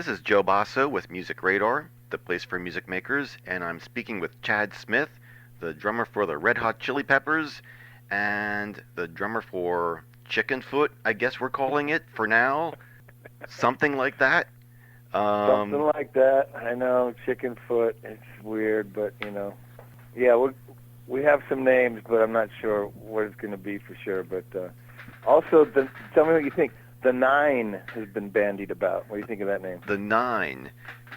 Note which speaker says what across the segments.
Speaker 1: This is Joe Bosso with Music Radar, the place for music makers, and I'm speaking with Chad Smith, the drummer for the Red Hot Chili Peppers and the drummer for Chickenfoot, I guess we're calling it for now. Something like that.
Speaker 2: Something
Speaker 1: Um,
Speaker 2: like that. I know, Chickenfoot. It's weird, but yeah, we have some names, but I'm not sure what it's going to be for sure. But also, tell me what you think. The Nine has been bandied about. What do you think of that name?
Speaker 1: the Nine.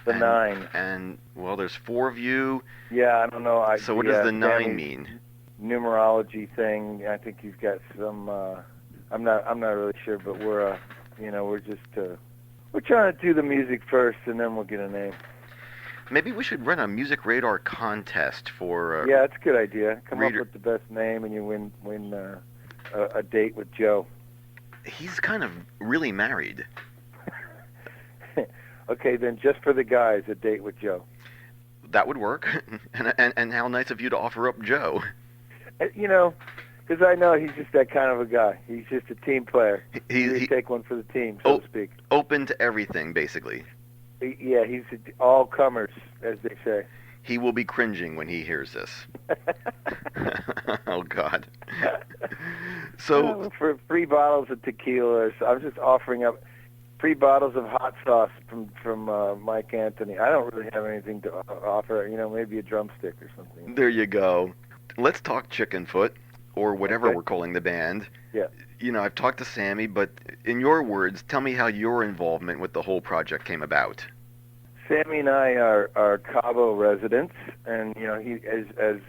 Speaker 2: The
Speaker 1: And,
Speaker 2: Nine.
Speaker 1: and well, there's four of you.
Speaker 2: Yeah, I don't know.
Speaker 1: So what does
Speaker 2: Yeah,
Speaker 1: the Nine
Speaker 2: Sammy's
Speaker 1: mean?
Speaker 2: numerology thing. I think he's got some. I'm not really sure, but we're just we're trying to do the music first, and then we'll get a name.
Speaker 1: Maybe we should run a Music Radar contest for
Speaker 2: Yeah, that's a good idea. Come
Speaker 1: reader.
Speaker 2: up with the best name, and you win a date with Joe.
Speaker 1: He's kind of really married.
Speaker 2: Okay, then just for the guys, a date with Joe.
Speaker 1: That would work. And how nice of you to offer up Joe.
Speaker 2: Because I know he's just that kind of a guy. He's just a team player.
Speaker 1: He
Speaker 2: He'd take one for the team, so to speak.
Speaker 1: open to everything, basically.
Speaker 2: Yeah, he's all comers, as they say.
Speaker 1: He will be cringing when he hears this. Oh God. So
Speaker 2: For free bottles of tequila, so I'm just offering up free bottles of hot sauce from Mike Anthony. I don't really have anything to offer. Maybe a drumstick or something.
Speaker 1: there you go. Let's talk Chickenfoot, or whatever
Speaker 2: Okay.
Speaker 1: we're calling the band.
Speaker 2: Yeah.
Speaker 1: I've talked to Sammy, but in your words, tell me how your involvement with the whole project came about.
Speaker 2: Sammy and I are Cabo residents, and he, as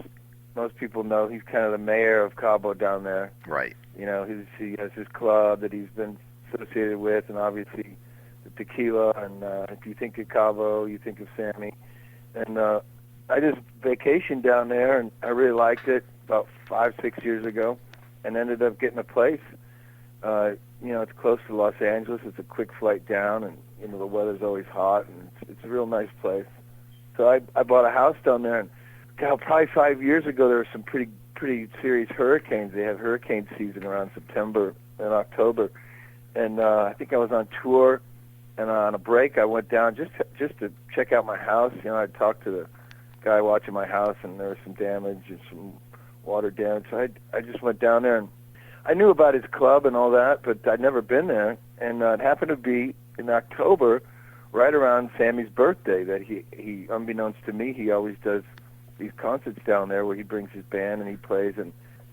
Speaker 2: most people know, he's kind of the mayor of Cabo down there.
Speaker 1: Right.
Speaker 2: He has his club that he's been associated with, and obviously the tequila. And if you think of Cabo, you think of Sammy. And I just vacationed down there, and I really liked it about 5-6 years ago, and ended up getting a place. It's close to Los Angeles. It's a quick flight down, and the weather's always hot, and it's a real nice place. So I bought a house down there, and God, probably 5 years ago there were some pretty serious hurricanes. They have hurricane season around September and October, and I think I was on tour, and on a break I went down just to check out my house. I talked to the guy watching my house, and there was some damage and some water damage. So I just went down there, and I knew about his club and all that, but I'd never been there. And it happened to be in October, right around Sammy's birthday, that he unbeknownst to me, he always does these concerts down there where he brings his band and he plays.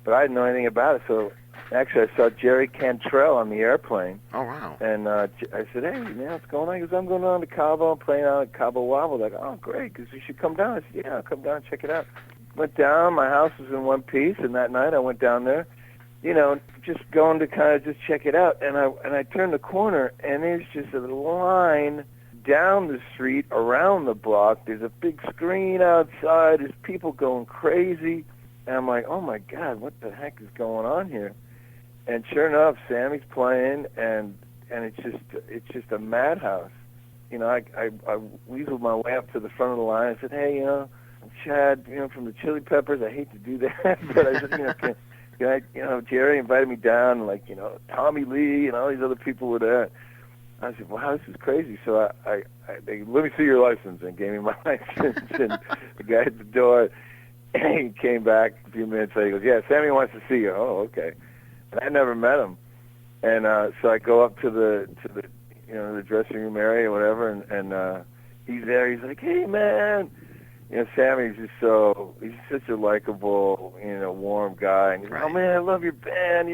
Speaker 2: But I didn't know anything about it. So actually I saw Jerry Cantrell on the airplane.
Speaker 1: Oh wow.
Speaker 2: And I said, hey, man, what's going on? He goes, I'm going on to Cabo. I'm playing out at Cabo Wabo. Like, oh, great, because you should come down. I said, yeah, I'll come down and check it out. Went down. My house was in one piece, and that night I went down there, just going to kind of just check it out. And I turned the corner, and there's just a line down the street, around the block. There's a big screen outside. There's people going crazy. And I'm like, oh, my God, what the heck is going on here? And sure enough, Sammy's playing, and it's just a madhouse. I weaseled my way up to the front of the line. I said, hey, I'm Chad, from the Chili Peppers. I hate to do that, but I said, Jerry invited me down, and Tommy Lee and all these other people were there. I said, wow, this is crazy. So they let me see your license, and gave me my license, and the guy at the door, he came back a few minutes later. He goes, yeah, Sammy wants to see you. Oh, okay. And I never met him. And so I go up to the the dressing room area or whatever, and he's there. He's like, hey, man. Sammy's he's such a likable, warm guy. And he's like, oh, man, I love your band,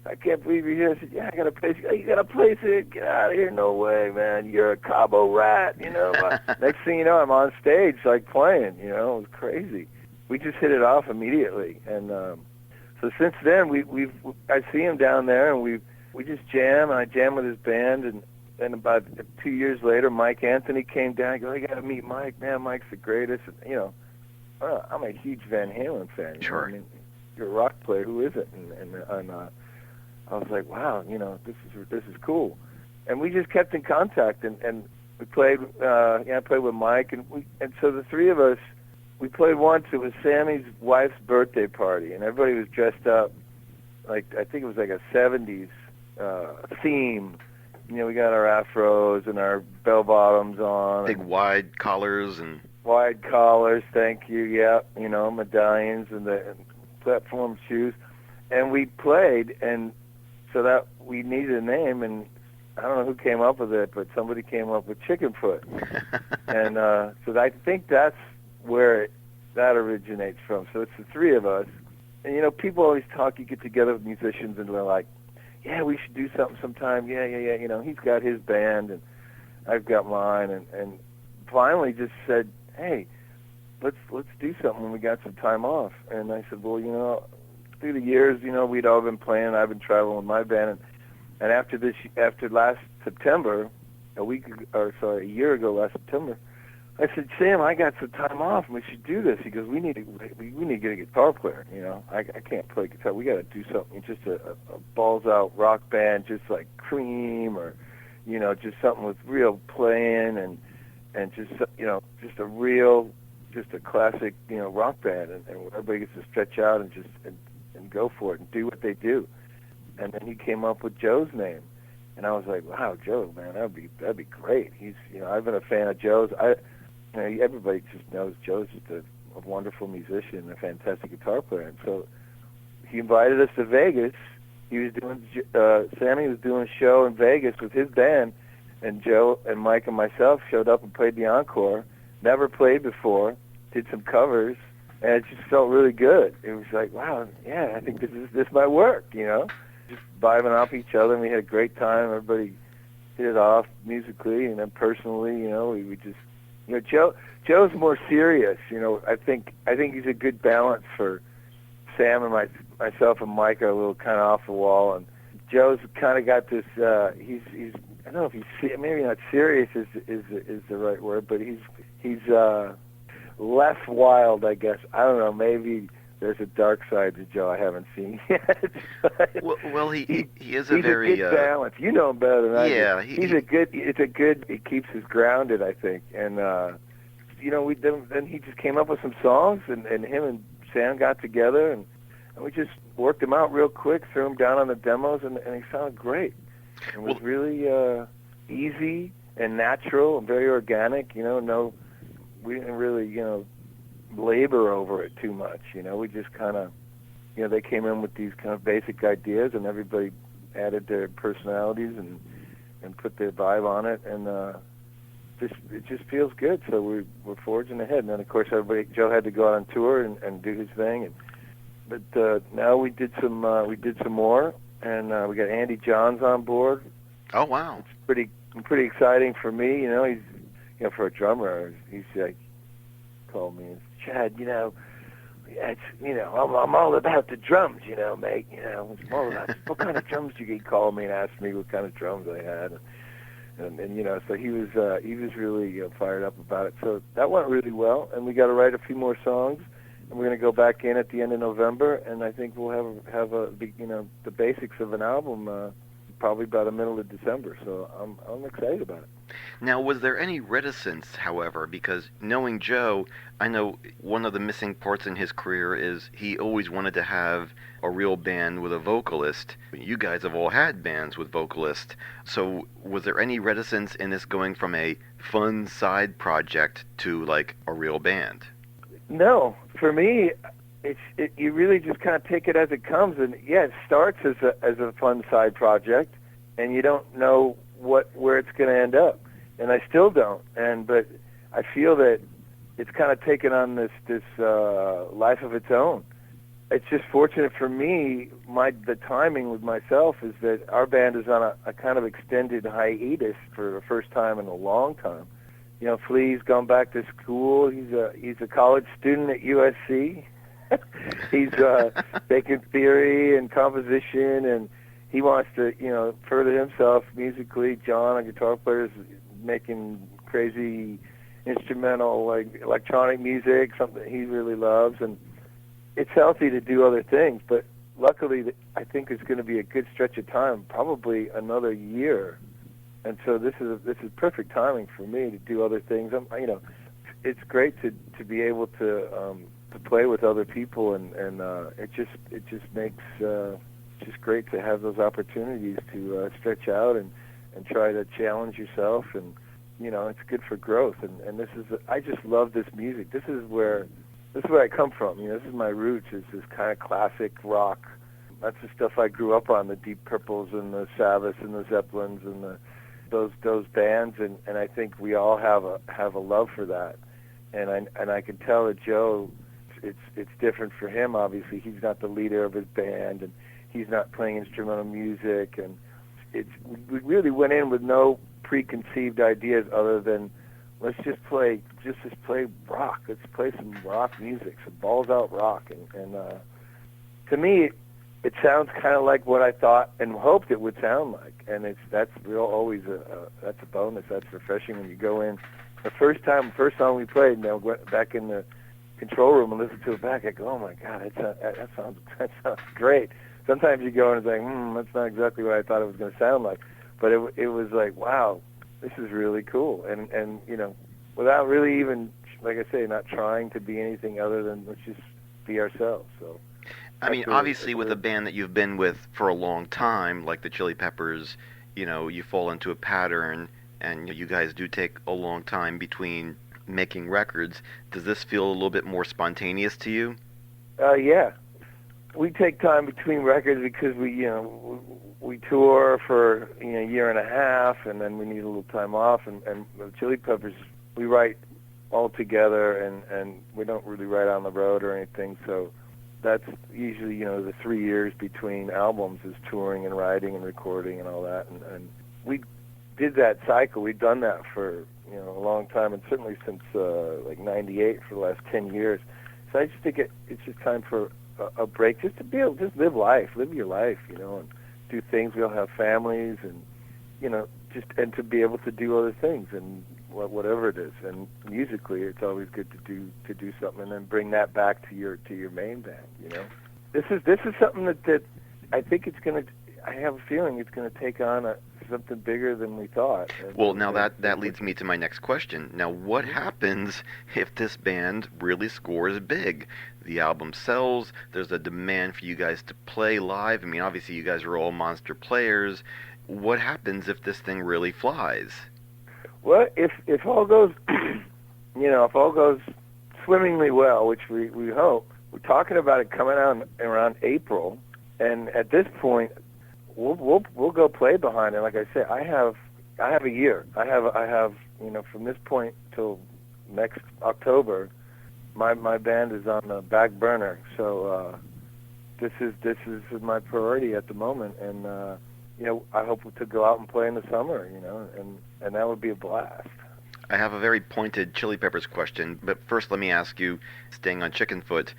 Speaker 2: I can't believe you're here. I said, yeah, I got a place. Oh, you got a place here? Get out of here. No way, man. You're a Cabo rat, Next thing you know, I'm on stage, playing, it was crazy. We just hit it off immediately. And so since then, I see him down there, and we just jam, and I jam with his band, and then about 2 years later, Mike Anthony came down. I go, you got to meet Mike. Man, Mike's the greatest. And, I'm a huge Van Halen fan.
Speaker 1: Sure.
Speaker 2: I mean, you're a rock player. Who isn't? And I was like, wow, this is cool. And we just kept in contact, and we played. I played with Mike, and so the three of us, we played once. It was Sammy's wife's birthday party, and everybody was dressed up I think it was like a '70s theme. we got our afros and our bell bottoms on,
Speaker 1: Big
Speaker 2: and
Speaker 1: wide collars and
Speaker 2: wide collars. Thank you. Yeah, medallions and the platform shoes, and we played, and so that we needed a name, and I don't know who came up with it, but somebody came up with Chickenfoot, and so I think that's where that originates from. So it's the three of us, and people always talk. You get together with musicians, and they're like, "Yeah, we should do something sometime." Yeah. He's got his band, and I've got mine, and finally just said, "Hey, let's do something when we got some time off." And I said, "Well, through the years, we'd all been playing. I've been traveling with my band, and after last September, a year ago last September, I said, Sam, I got some time off, and we should do this. He goes, we need to get a guitar player. I can't play guitar. We got to do something, just a balls out rock band, just like Cream, or just something with real playing and just just a real, just a classic rock band, and everybody gets to stretch out and just and go for it and do what they do." And then he came up with Joe's name, and I was like, "Wow, Joe, man, that'd be great." He's I've been a fan of Joe's. Everybody just knows Joe's just a wonderful musician and a fantastic guitar player. And so he invited us to Vegas. He was doing Sammy was doing a show in Vegas with his band, and Joe and Mike and myself showed up and played the encore. Never played before. Did some covers, and it just felt really good. It was like, wow, yeah, I think this might work. Just vibing off each other, and we had a great time. Everybody hit it off musically, and then personally, we just. Joe's more serious. I think he's a good balance for Sam and myself and Mike are a little kind of off the wall, and Joe's kind of got this. He's I don't know if he's maybe not serious is the right word, but he's less wild, I guess. I don't know. Maybe there's a dark side to Joe I haven't seen yet.
Speaker 1: well, he is
Speaker 2: he's
Speaker 1: a very
Speaker 2: good balance. You know him better than I do.
Speaker 1: Yeah,
Speaker 2: He keeps us grounded, I think, and then he just came up with some songs, and him and Sam got together, and we just worked them out real quick, threw them down on the demos, and he sounded great. It was really easy and natural and very organic. We didn't really labor over it too much. We just kind of they came in with these kind of basic ideas, and everybody added their personalities and put their vibe on it, and it just feels good. So we're forging ahead. And then of course Joe had to go out on tour and do his thing, but now we did some more, and we got Andy Johns on board.
Speaker 1: Oh wow!
Speaker 2: It's pretty exciting for me. He's for a drummer, he's like called me and Chad. I'm all about the drums, mate. I'm all about what kind of drums do you get? Called me and asked me what kind of drums I had, and so he was really fired up about it. So that went really well, and we got to write a few more songs, and we're going to go back in at the end of November, and I think we'll have the basics of an album probably by the middle of December. So I'm excited about it.
Speaker 1: Now, was there any reticence, however, because knowing Joe, I know one of the missing parts in his career is he always wanted to have a real band with a vocalist. You guys have all had bands with vocalists. So was there any reticence in this going from a fun side project to like a real band?
Speaker 2: No. For me, you really just kind of take it as it comes, and yeah, it starts as a fun side project, and you don't know where it's going to end up, and I still don't. But I feel that it's kind of taken on this life of its own. It's just fortunate for me. The timing with myself is that our band is on a kind of extended hiatus for the first time in a long time. Flea's gone back to school. He's a college student at USC. He's taking theory and composition, and he wants to, further himself musically. John, a guitar player, is making crazy instrumental, like electronic music, something he really loves, and it's healthy to do other things. But luckily, I think it's going to be a good stretch of time, probably another year, and so this is perfect timing for me to do other things. It's great to be able to play with other people, and it just makes just great to have those opportunities to stretch out and and try to challenge yourself, and it's good for growth. And this is I just love this music. This is where I come from. This is my roots. Is this kind of classic rock. That's the stuff I grew up on, the Deep Purples and the Sabbaths and the Zeppelins and those bands, and I think we all have a love for that. And I can tell that Joe, it's different for him. Obviously, he's not the leader of his band, and he's not playing instrumental music, and we really went in with no preconceived ideas other than let's just play rock. Let's play some rock music, some balls out rock, and to me, it sounds kind of like what I thought and hoped it would sound like, and that's always that's a bonus. That's refreshing when you go in. The first song we played, went back in the control room and listened to it back. I go, oh my God, that sounds great. Sometimes you go in and say, that's not exactly what I thought it was going to sound like, but it was like, wow, this is really cool, and without really even, like I say, not trying to be anything other than let's just be ourselves. So.
Speaker 1: I mean, obviously, with a band that you've been with for a long time, like the Chili Peppers, you fall into a pattern, and you guys do take a long time between making records. Does this feel a little bit more spontaneous to you?
Speaker 2: Yeah. We take time between records because we tour for a year and a half, and then we need a little time off. And the Chili Peppers, we write all together, and we don't really write on the road or anything, so that's usually, the 3 years between albums is touring and writing and recording and all that. And we did that cycle. We've done that for, a long time, and certainly since, like 98 for the last 10 years. So I just think it's just time for a break, just to be able to just live your life, and do things. We all have families and, and to be able to do other things and whatever it is. And musically, it's always good to do something and then bring that back to your main band. This is something that I think I have a feeling it's gonna take on something bigger than we thought.
Speaker 1: Well, now that leads me to my next question. Now, what happens if this band really scores big? The album sells. There's a demand for you guys to play live. I mean, obviously, you guys are all monster players. What happens if this thing really flies?
Speaker 2: Well, if all goes, if all goes swimmingly well, which we hope, we're talking about it coming out around April, and at this point, we'll go play behind it. Like I said, I have a year. I have from this point till next October, my band is on the back burner. So this is my priority at the moment, and I hope to go out and play in the summer, and that would be a blast.
Speaker 1: I have a very pointed Chili Peppers question, but first let me ask you, staying on Chickenfoot,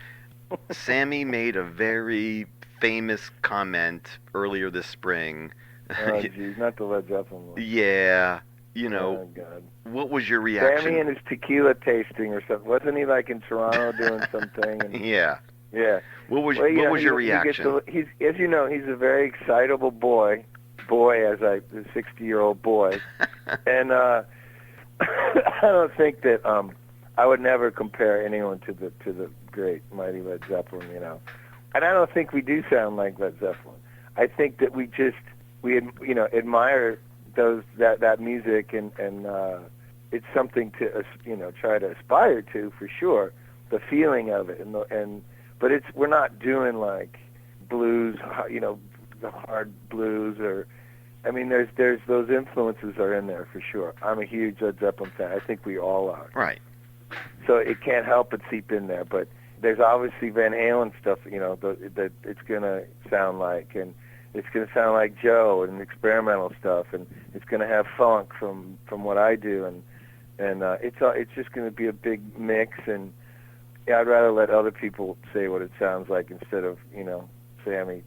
Speaker 1: Sammy made a very famous comment earlier this spring.
Speaker 2: Oh, geez, not the Led Zeppelin one.
Speaker 1: Yeah,
Speaker 2: Oh, God.
Speaker 1: What was your reaction?
Speaker 2: Sammy and his tequila tasting or something. Wasn't he like in Toronto doing something? And,
Speaker 1: yeah.
Speaker 2: Yeah.
Speaker 1: What was your reaction?
Speaker 2: He's, as you know, he's a very excitable boy, as a 60-year-old boy, and I don't think that I would never compare anyone to the great mighty Led Zeppelin, and I don't think we do sound like Led Zeppelin. I think that we admire that music, and it's something to try to aspire to for sure, the feeling of it, but we're not doing like blues, the hard blues, or there's those influences are in there for sure. I'm a huge Led Zeppelin fan. I think we all are.
Speaker 1: Right.
Speaker 2: So it can't help but seep in there. But there's obviously Van Halen stuff, that it's gonna sound like, and it's gonna sound like Joe, and experimental stuff, and it's gonna have funk from what I do, and it's just gonna be a big mix. And I'd rather let other people say what it sounds like instead of Sammy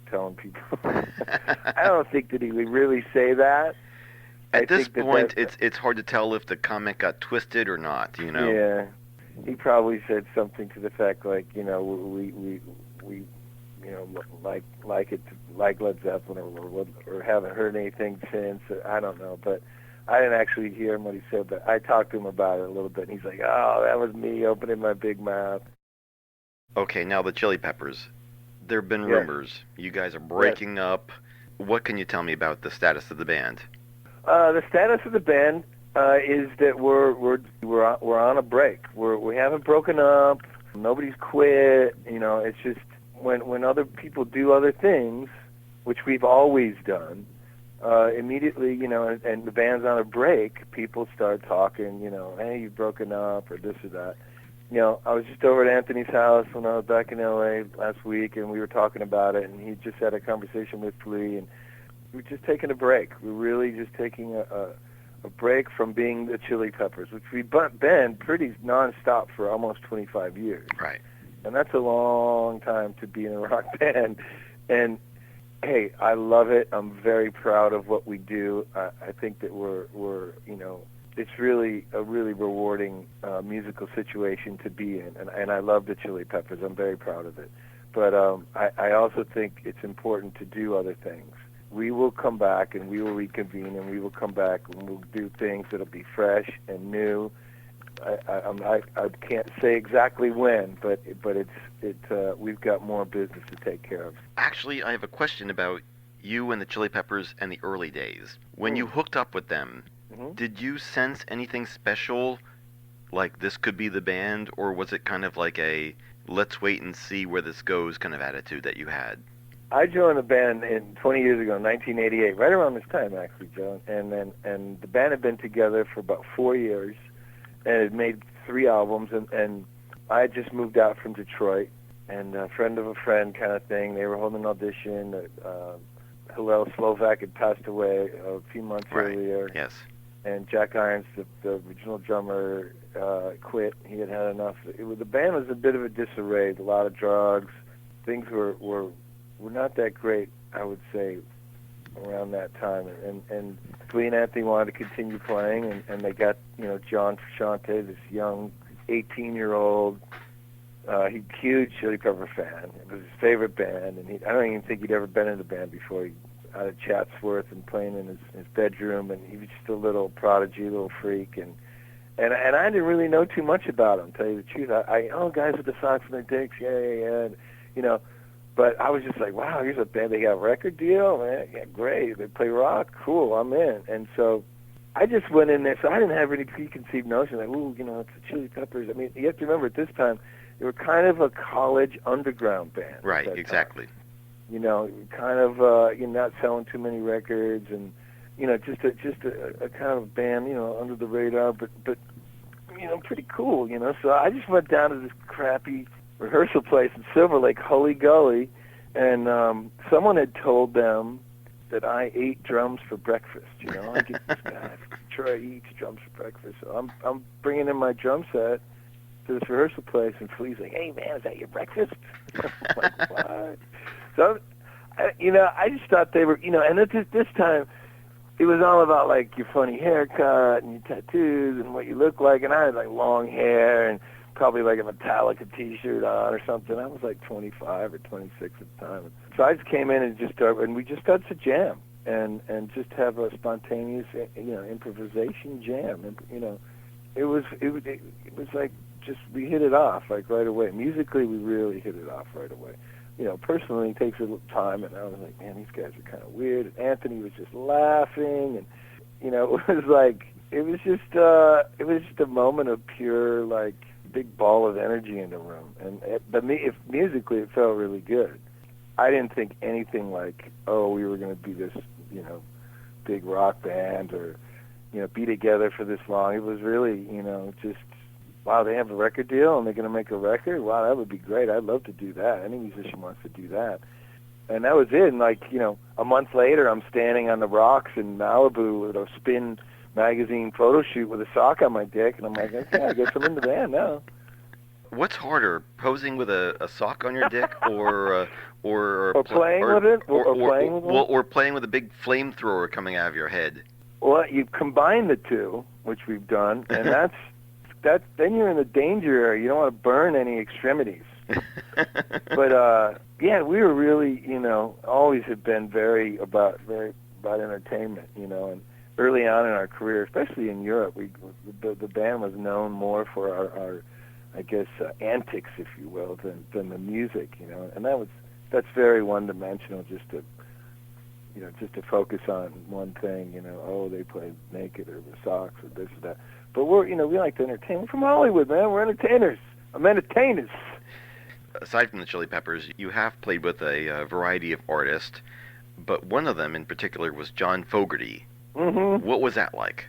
Speaker 2: telling people. I don't think that he would really say that.
Speaker 1: At this point, it's hard to tell if the comment got twisted or not.
Speaker 2: Yeah, he probably said something to the fact like, we like it, like Led Zeppelin, or haven't heard anything since. I don't know, but I didn't actually hear him what he said. But I talked to him about it a little bit, and he's like, "Oh, that was me opening my big mouth."
Speaker 1: Okay, now the Chili Peppers. There have been rumors. You guys are breaking up. What can you tell me about the status of the band?
Speaker 2: The status of the band is that we're on a break. We haven't broken up. Nobody's quit. You know, it's just when other people do other things, which we've always done, immediately, you know, and the band's on a break, people start talking, you know, hey, you've broken up or this or that. You know, I was just over at Anthony's house when I was back in L.A. last week, and we were talking about it, and he just had a conversation with Flea, and we were just taking a break. We're really just taking a break from being the Chili Peppers, which we've been pretty nonstop for almost 25 years.
Speaker 1: Right.
Speaker 2: And that's a long time to be in a rock band. And hey, I love it. I'm very proud of what we do. I think that we're you know, it's really a really rewarding musical situation to be in. And I love the Chili Peppers. I'm very proud of it. But I also think it's important to do other things. We will come back and we will reconvene and we will come back and we'll do things that'll be fresh and new. I can't say exactly when, but we've got more business to take care of.
Speaker 1: Actually, I have a question about you and the Chili Peppers and the early days. When you hooked up with them, did you sense anything special, like this could be the band, or was it kind of like a let's wait and see where this goes kind of attitude that you had?
Speaker 2: I joined the band 20 years ago, 1988, right around this time actually, Joe. And the band had been together for about 4 years, and had made 3 albums. And I had just moved out from Detroit, and a friend of a friend kind of thing. They were holding an audition. Hillel Slovak had passed away a few months earlier.
Speaker 1: Yes.
Speaker 2: And Jack Irons, the original drummer, quit. He had had enough. The band was a bit of a disarray. A lot of drugs. Things were not that great, I would say, around that time. And Flea and Anthony wanted to continue playing, and they got, you know, John Frusciante, this young 18-year-old, huge Chili Pepper fan. It was his favorite band, and I don't even think he'd ever been in a band before. He out of Chatsworth and playing in his bedroom, and he was just a little prodigy, a little freak, and I didn't really know too much about him, to tell you the truth. I guys with the socks and their dicks, yeah, and, you know. But I was just like, wow, here's a band. They got a record deal, man. Yeah, great. They play rock. Cool, I'm in. And so I just went in there. So I didn't have any preconceived notion like, ooh, you know, it's the Chili Peppers. I mean, you have to remember at this time, they were kind of a college underground band.
Speaker 1: Right, exactly.
Speaker 2: Time. You know, kind of, you're not selling too many records, and you know, just a kind of band, you know, under the radar, but you know, pretty cool. You know, so I just went down to this crappy rehearsal place in Silver Lake, Hully Gully, and someone had told them that I ate drums for breakfast. You know, I get this guy from Detroit, he eats drums for breakfast. So I'm bringing in my drum set to this rehearsal place, and Flea's like, "Hey man, is that your breakfast?" I'm like, "What?" So, you know, I just thought they were, you know, and at this time, it was all about like your funny haircut and your tattoos and what you look like, and I had like long hair and probably like a Metallica T-shirt on or something. I was like 25 or 26 at the time. So I just came in and we just started to jam and just have a spontaneous, you know, improvisation jam. And, you know, it was like just we hit it off like right away. Musically, we really hit it off right away. You know, personally, it takes a little time, and I was like, man, these guys are kind of weird. And Anthony was just laughing, and you know, it was just a moment of pure like big ball of energy in the room, and musically it felt really good. I didn't think anything like, oh, we were going to be this, you know, big rock band or, you know, be together for this long. It was really, you know, just, wow, they have a record deal and they're going to make a record? Wow, that would be great. I'd love to do that. Any musician wants to do that. And that was it. And like, you know, a month later, I'm standing on the rocks in Malibu with a Spin magazine photo shoot with a sock on my dick, and I'm like, okay, I guess I'm in the band now.
Speaker 1: What's harder, posing with a sock on your dick, or
Speaker 2: playing with it,
Speaker 1: or playing with a big flamethrower coming out of your head?
Speaker 2: Well, you combine the two, which we've done, and that's then you're in the danger area. You don't want to burn any extremities. But yeah, we were really, you know, always have been very about entertainment, you know, and early on in our career, especially in Europe, the band was known more for our I guess, antics, if you will, than the music, you know. And that's very one-dimensional, just to just to focus on one thing, oh, they play naked or the socks or this or that. But we like to entertain. We're from Hollywood, man. We're entertainers. I'm entertainers.
Speaker 1: Aside from the Chili Peppers, you have played with a variety of artists, but one of them in particular was John Fogerty.
Speaker 2: Mm-hmm.
Speaker 1: What was that like?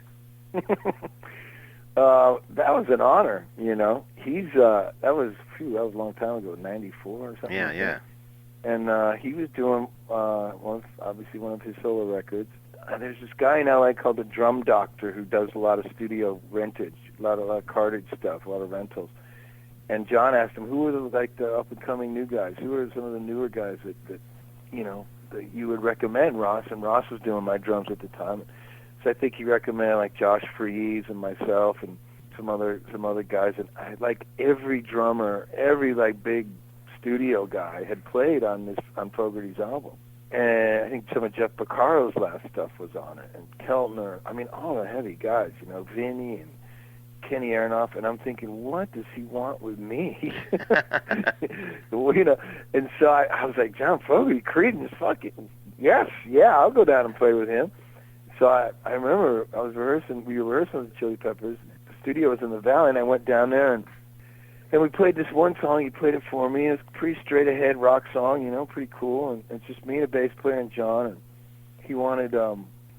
Speaker 2: That was an honor, He's that was a long time ago, '94 or something.
Speaker 1: Yeah,
Speaker 2: like
Speaker 1: yeah.
Speaker 2: That. And he was doing obviously one of his solo records. There's this guy in LA called the Drum Doctor who does a lot of studio rentage, a lot of cartage stuff, a lot of rentals. And John asked him, who were the up and coming new guys? Who are some of the newer guys that that you would recommend, Ross? And Ross was doing my drums at the time. So I think he recommended like Josh Freese and myself and some other guys. And every drummer, every big studio guy had played on Fogerty's album. And I think some of Jeff Porcaro's last stuff was on it, and Keltner. I mean, all the heavy guys, Vinny and Kenny Aronoff. And I'm thinking, what does he want with me? And so I was like, John Fogerty, Creedence, fuck it. Yes, yeah, I'll go down and play with him. So I remember we were rehearsing with the Chili Peppers. The studio was in the Valley, and I went down there, and we played this one song. He played it for me. It was a pretty straight-ahead rock song, pretty cool. And it's just me and a bass player and John. And he wanted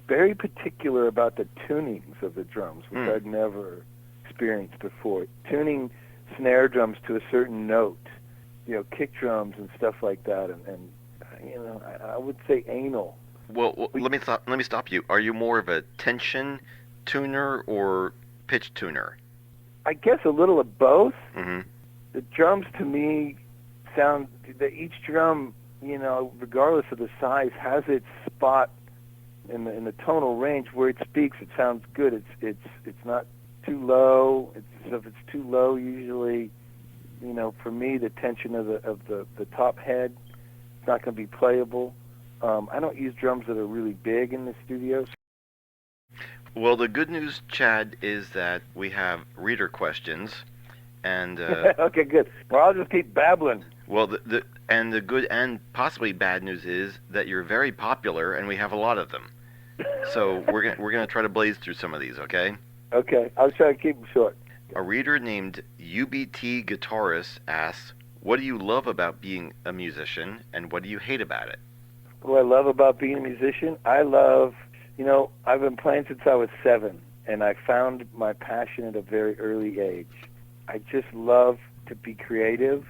Speaker 2: very particular about the tunings of the drums, which I'd never experienced before. Tuning snare drums to a certain note, kick drums and stuff like that. And I would say anal.
Speaker 1: Well, let me stop you. Are you more of a tension tuner or pitch tuner?
Speaker 2: I guess a little of both.
Speaker 1: Mm-hmm.
Speaker 2: The drums to me sound that each drum, regardless of the size, has its spot in the tonal range where it speaks. It sounds good. It's not too low. If it's too low, usually, for me, the tension of the top head, it's not going to be playable. I don't use drums that are really big in the studio.
Speaker 1: Well, the good news, Chad, is that we have reader questions, and
Speaker 2: okay, good. Well, I'll just keep babbling.
Speaker 1: Well, the good and possibly bad news is that you're very popular, and we have a lot of them. So we're gonna try to blaze through some of these, okay?
Speaker 2: Okay, I'll try to keep them short.
Speaker 1: A reader named UBT Guitarist asks, "What do you love about being a musician, and what do you hate about it?"
Speaker 2: What I love about being a musician, I love, I've been playing since I was 7, and I found my passion at a very early age. I just love to be creative.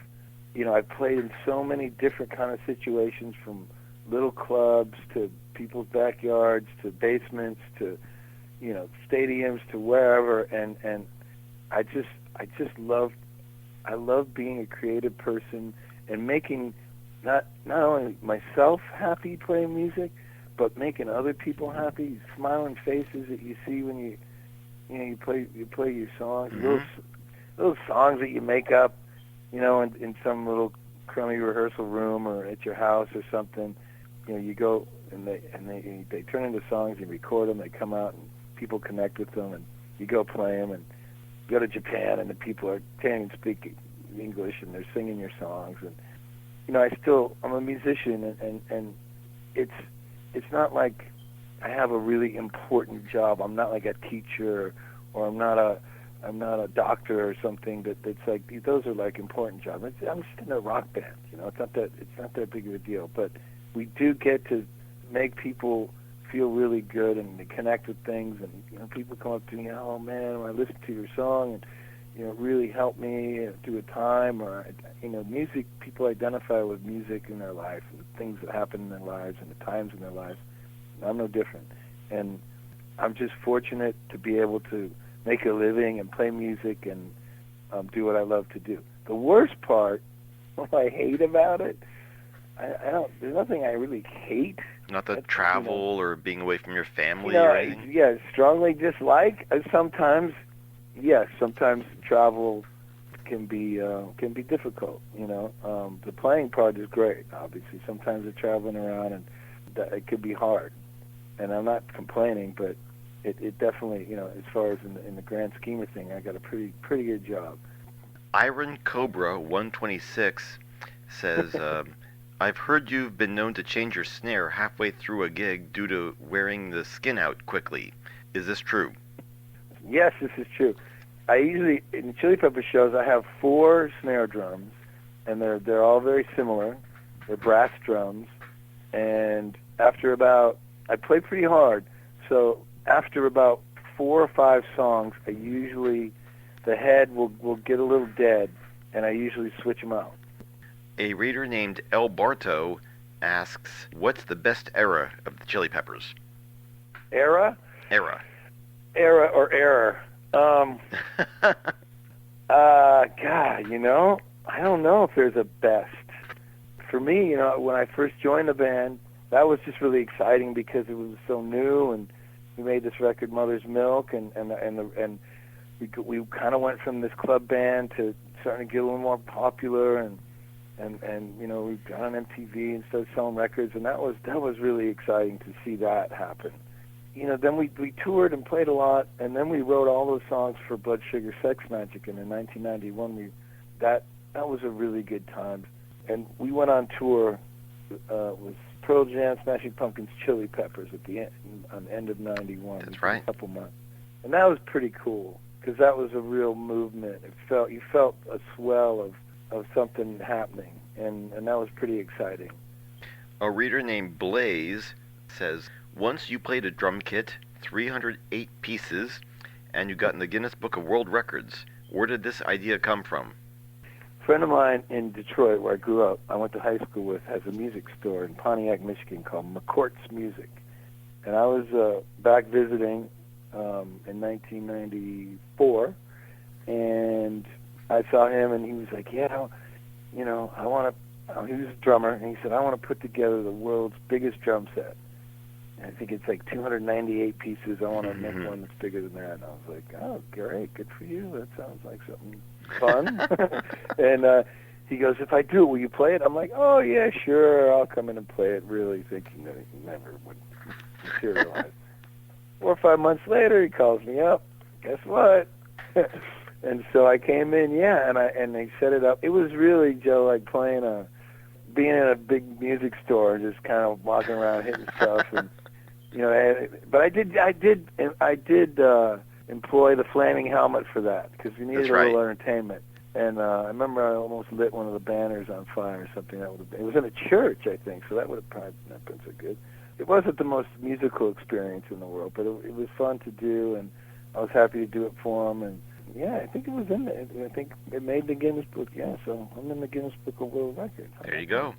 Speaker 2: I've played in so many different kind of situations, from little clubs to people's backyards to basements to, stadiums to wherever, and I love being a creative person and making not only myself happy playing music, but making other people happy, smiling faces that you see when you play your songs,
Speaker 1: mm-hmm.
Speaker 2: little songs that you make up, in some little crummy rehearsal room or at your house or something. You go and they turn into songs. You record them. They come out and people connect with them, and you go play them. And you go to Japan and the people can't even speak English and they're singing your songs. And I'm a musician, and it's not like I have a really important job. I'm not like a teacher, or I'm not a doctor or something. That's like, those are like important jobs. I'm just in a rock band. It's not that big of a deal. But we do get to make people feel really good and to connect with things. And people come up to me, oh man, when I listen to your song, and it really helped me through a time, or music. People identify with music in their life, and things that happen in their lives, and the times in their lives. I'm no different, and I'm just fortunate to be able to make a living and play music and do what I love to do. The worst part, what I hate about it, I don't. There's nothing I really hate.
Speaker 1: Not the travel or being away from your family or anything?
Speaker 2: Yeah, strongly dislike. Sometimes, yes, sometimes travel can be difficult. The playing part is great. Obviously, sometimes the traveling around and it could be hard. And I'm not complaining, but it definitely, as far as in the grand scheme of things, I got a pretty good job.
Speaker 1: Iron Cobra 126 says, I've heard you've been known to change your snare halfway through a gig due to wearing the skin out quickly. Is this true?
Speaker 2: Yes, this is true. I usually, in the Chili Pepper shows, I have 4 snare drums, and they're all very similar. They're brass drums, and after about, I play pretty hard, so after about 4 or 5 songs, I usually, the head will get a little dead, and I usually switch them out.
Speaker 1: A reader named El Barto asks, what's the best era of the Chili Peppers?
Speaker 2: Era?
Speaker 1: Era.
Speaker 2: Era or error? God, I don't know if there's a best. For me, when I first joined the band, that was just really exciting because it was so new, and we made this record, Mother's Milk, and we kind of went from this club band to starting to get a little more popular, and we got on MTV and started selling records, and that was really exciting to see that happen. Then we toured and played a lot, and then we wrote all those songs for Blood Sugar Sex Magic, and in 1991 that was a really good time. And we went on tour with Pearl Jam, Smashing Pumpkins, Chili Peppers at the end of '91.
Speaker 1: That's right.
Speaker 2: A couple months, and that was pretty cool because that was a real movement. You felt a swell of something happening, and that was pretty exciting.
Speaker 1: A reader named Blaze says, once you played a drum kit, 308 pieces, and you got in the Guinness Book of World Records. Where did this idea come from?
Speaker 2: A friend of mine in Detroit, where I grew up, I went to high school with, has a music store in Pontiac, Michigan called McCourt's Music. And I was back visiting in 1994, and I saw him, and he was like, I want to, he was a drummer, and he said, I want to put together the world's biggest drum set. I think it's like 298 pieces. I want to make one that's bigger than that. And I was like, oh, great, good for you. That sounds like something fun. And he goes, if I do it, will you play it? I'm like, oh, yeah, sure. I'll come in and play it, really thinking that it never would materialize. 4 or 5 months later, he calls me up. Guess what? And so I came in, and they set it up. It was really, Joe, like being in a big music store, just kind of walking around hitting stuff, and but I did employ the flaming helmet for that because we needed a little entertainment. And I remember I almost lit one of the banners on fire or something. It was in a church, I think, so that would have probably not been so good. It wasn't the most musical experience in the world, but it was fun to do, and I was happy to do it for them. And yeah, I think it was in there. I think it made the Guinness Book. Yeah, so I'm in the Guinness Book of World Records.
Speaker 1: There you go.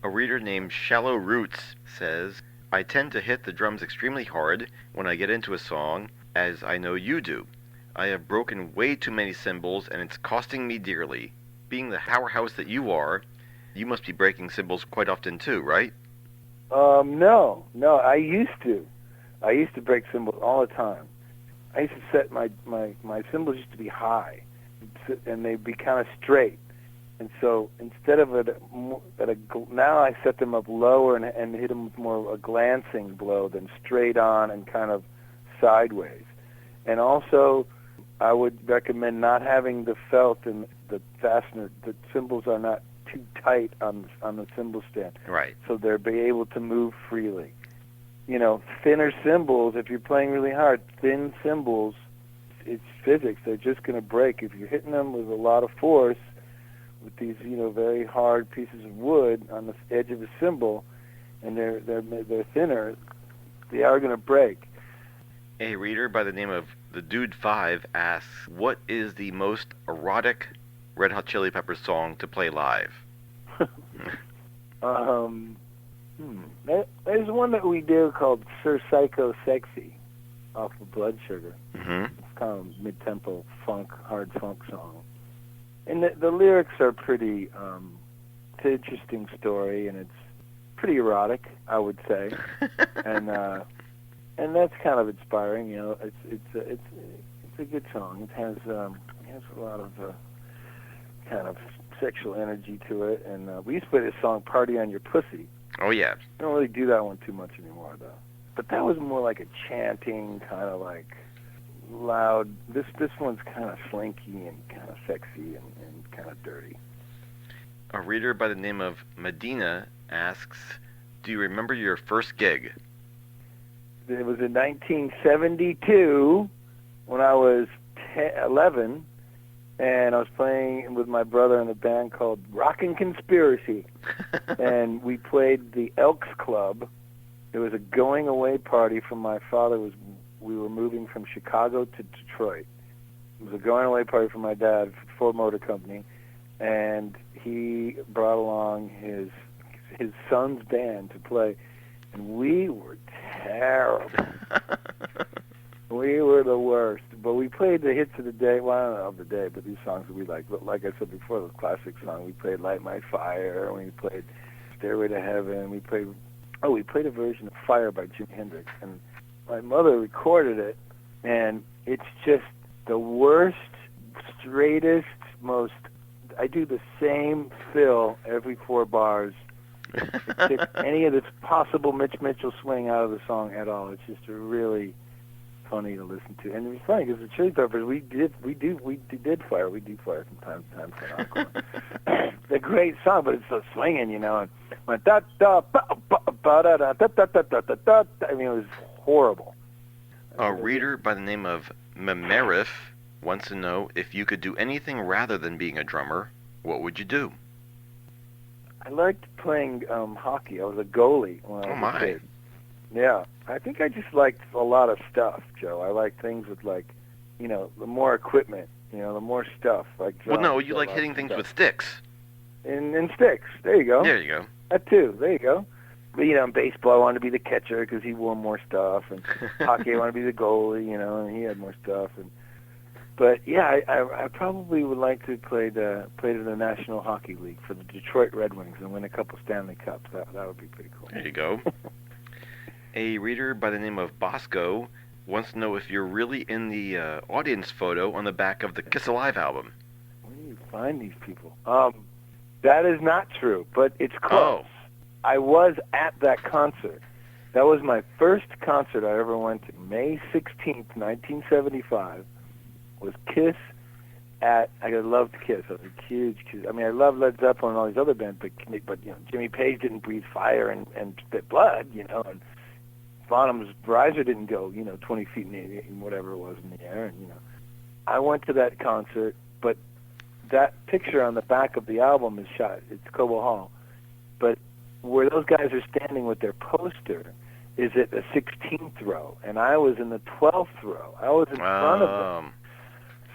Speaker 1: A reader named Shallow Roots says, I tend to hit the drums extremely hard when I get into a song, as I know you do. I have broken way too many cymbals, and it's costing me dearly. Being the powerhouse that you are, you must be breaking cymbals quite often too, right?
Speaker 2: No, I used to. I used to break cymbals all the time. I used to set my cymbals used to be high, and they'd be kind of straight. And so instead of now I set them up lower and hit them with more of a glancing blow than straight on and kind of sideways. And also, I would recommend not having the felt and the fastener. The cymbals are not too tight on the cymbal stand.
Speaker 1: Right.
Speaker 2: So they'll be able to move freely. Thinner cymbals, if you're playing really hard, thin cymbals, it's physics. They're just going to break. If you're hitting them with a lot of force, with these, very hard pieces of wood on the edge of a cymbal, and they're thinner, they are going to break.
Speaker 1: A reader by the name of the Dude 5 asks, what is the most erotic Red Hot Chili Peppers song to play live?
Speaker 2: There's one that we do called Sir Psycho Sexy off of Blood Sugar.
Speaker 1: Mm-hmm.
Speaker 2: It's kind of a mid-tempo hard funk song. And the lyrics are pretty, it's an interesting story, and it's pretty erotic, I would say. and that's kind of inspiring, it's a good song. It has a lot of kind of sexual energy to it, and we used to play this song, Party on Your Pussy.
Speaker 1: Oh, yeah.
Speaker 2: I don't really do that one too much anymore, though. But that was more like a chanting, kind of like loud. This one's kind of slinky and kind of sexy and kind of dirty.
Speaker 1: A reader by the name of Medina asks, do you remember your first gig?
Speaker 2: It was in 1972 when I was 11, and I was playing with my brother in a band called Rockin' Conspiracy, and we played the Elks Club. It was a going-away party from my father. We were moving from Chicago to Detroit. It was a going-away party for my dad, Ford Motor Company, and he brought along his son's band to play, and we were terrible. We were the worst, but we played the hits of the day. Well, I don't know of the day, but these songs that we liked. Like I said before, the classic song. We played "Light My Fire." We played "Stairway to Heaven." We played a version of "Fire" by Jimi Hendrix, and my mother recorded it, and it's just the worst, straightest, most. I do the same fill every 4 bars. It takes any of this possible Mitch Mitchell swing out of the song at all. It's just really funny to listen to, and it was funny because the Chili Peppers, we did Fire. We do Fire from time to time for an encore. It's a great song, but it's so swinging, and went da da ba ba ba da da da da da da da. I mean, it was horrible.
Speaker 1: A reader by the name of Memerif wants to know if you could do anything rather than being a drummer, what would you do?
Speaker 2: I liked playing hockey. I was a goalie when I was a kid. Yeah, I think I just liked a lot of stuff, Joe. I like things with the more equipment, the more stuff. Like drums,
Speaker 1: well, no, you like hitting things with sticks.
Speaker 2: And sticks. There you go.
Speaker 1: There you go.
Speaker 2: That too. There you go. But in baseball, I wanted to be the catcher because he wore more stuff, and hockey, I wanted to be the goalie, and he had more stuff. But yeah, I probably would like to play in the National Hockey League for the Detroit Red Wings and win a couple Stanley Cups. That would be pretty cool.
Speaker 1: There you go. A reader by the name of Bosco wants to know if you're really in the audience photo on the back of the Kiss Alive album.
Speaker 2: Where do you find these people? That is not true, but it's close.
Speaker 1: Oh.
Speaker 2: I was at that concert. That was my first concert I ever went to. May 16th, 1975, was Kiss I loved Kiss. I was a huge Kiss. I mean, I love Led Zeppelin and all these other bands, but Jimmy Page didn't breathe fire and spit blood, and Bonham's riser didn't go, 20 feet in whatever it was in the air, and I went to that concert, but that picture on the back of the album is shot. It's Cobo Hall, but where those guys are standing with their poster is at the 16th row, and I was in the 12th row. I was in front of them.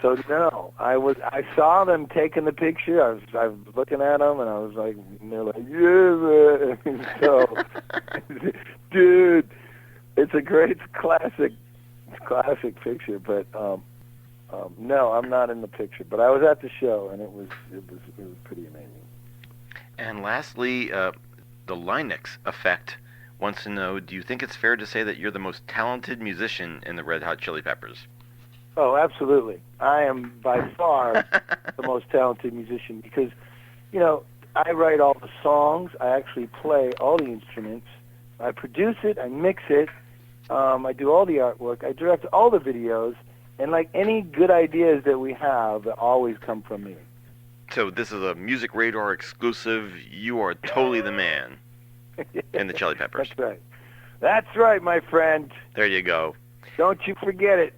Speaker 2: So no, I saw them taking the picture. I was looking at them, and I was like, and they're like, yeah, man. So, dude, it's a great classic picture. But no, I'm not in the picture. But I was at the show, and it was pretty amazing.
Speaker 1: And lastly, the Linux Effect wants to know, do you think it's fair to say that you're the most talented musician in the Red Hot Chili Peppers?
Speaker 2: Oh, absolutely. I am by far the most talented musician because, I write all the songs. I actually play all the instruments. I produce it. I mix it. I do all the artwork. I direct all the videos. And like any good ideas that we have, that always come from me.
Speaker 1: So this is a Music Radar exclusive. You are totally the man in the Chili Peppers.
Speaker 2: That's right. That's right, my friend.
Speaker 1: There you go.
Speaker 2: Don't you forget it.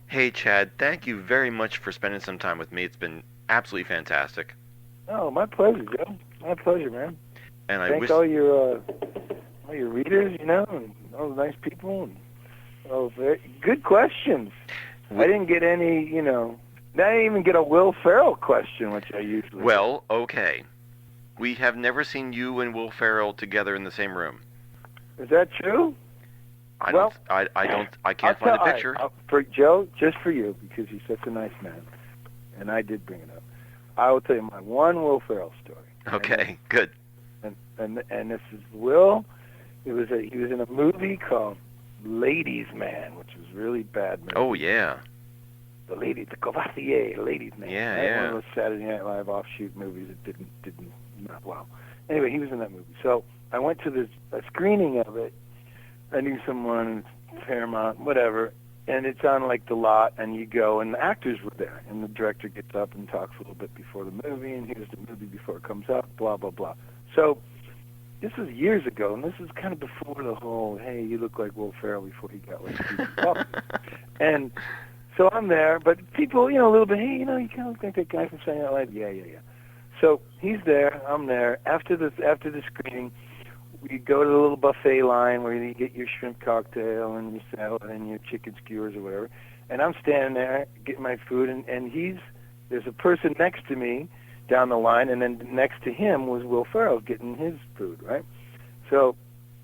Speaker 1: Hey, Chad, thank you very much for spending some time with me. It's been absolutely fantastic.
Speaker 2: Oh, my pleasure, Joe. My pleasure, man.
Speaker 1: And I
Speaker 2: Thank
Speaker 1: wish
Speaker 2: all your readers, and all the nice people. And very good questions. I didn't get any, I didn't even get a Will Ferrell question, which I usually.
Speaker 1: Well, okay. We have never seen you and Will Ferrell together in the same room.
Speaker 2: Is that true?
Speaker 1: I can't find a picture.
Speaker 2: For Joe, just for you, because he's such a nice man, and I did bring it up. I will tell you my one Will Ferrell story.
Speaker 1: Okay, good.
Speaker 2: And this is Will. He was in a movie called Ladies Man, which was a really bad movie.
Speaker 1: Oh yeah.
Speaker 2: The Courvoisier, Ladies Man.
Speaker 1: Yeah,
Speaker 2: right?
Speaker 1: yeah.
Speaker 2: One of those Saturday Night Live offshoot movies that didn't not well. Anyway, he was in that movie. So I went to a screening of it. I knew someone in Fairmont, whatever, and it's on like the lot, and you go, and the actors were there, and the director gets up and talks a little bit before the movie, and here's the movie before it comes up, blah blah blah. So this was years ago, and this is kind of before the whole, hey, you look like Will Ferrell before he got like Steve Puffy. And so I'm there, but people, a little bit, hey, you kind of look like that guy from Saturday Night Live. Yeah. So he's there, I'm there. After the screening, we go to the little buffet line where you get your shrimp cocktail and your salad and your chicken skewers or whatever. And I'm standing there getting my food, and there's a person next to me down the line, and then next to him was Will Ferrell getting his food, right? So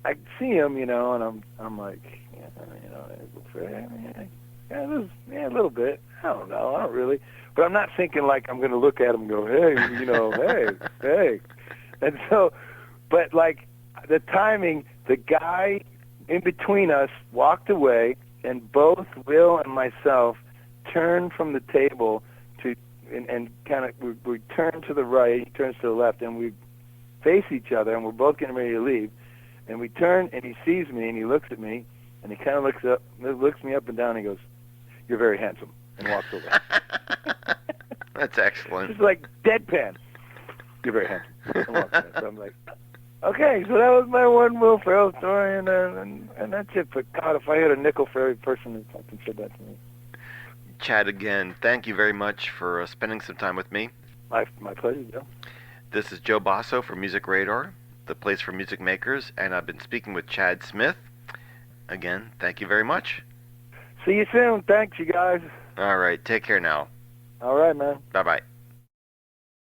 Speaker 2: I see him, and I'm like, Will Ferrell, a little bit. I don't know, I don't really. But I'm not thinking like I'm going to look at him and go, hey, hey. And so, but like the timing, the guy in between us walked away, and both Will and myself turned from the table and kind of we turn to the right, he turns to the left, and we face each other, and we're both getting ready to leave. And we turn, and he sees me, and he looks at me, and he kind of looks me up and down, and he goes, "You're very handsome," and walks away.
Speaker 1: That's excellent.
Speaker 2: Just like deadpan. "You're very handsome," and walks away. So I'm like, okay, so that was my one Will Ferrell story, and that's it. But God, if I had a nickel for every person that fucking said that to me.
Speaker 1: Chad, again, thank you very much for spending some time with me.
Speaker 2: My pleasure, Joe.
Speaker 1: This is Joe Bosso for Music Radar, the place for music makers, and I've been speaking with Chad Smith. Again, thank you very much.
Speaker 2: See you soon. Thanks, you guys.
Speaker 1: All right, take care now.
Speaker 2: All right, man.
Speaker 1: Bye-bye.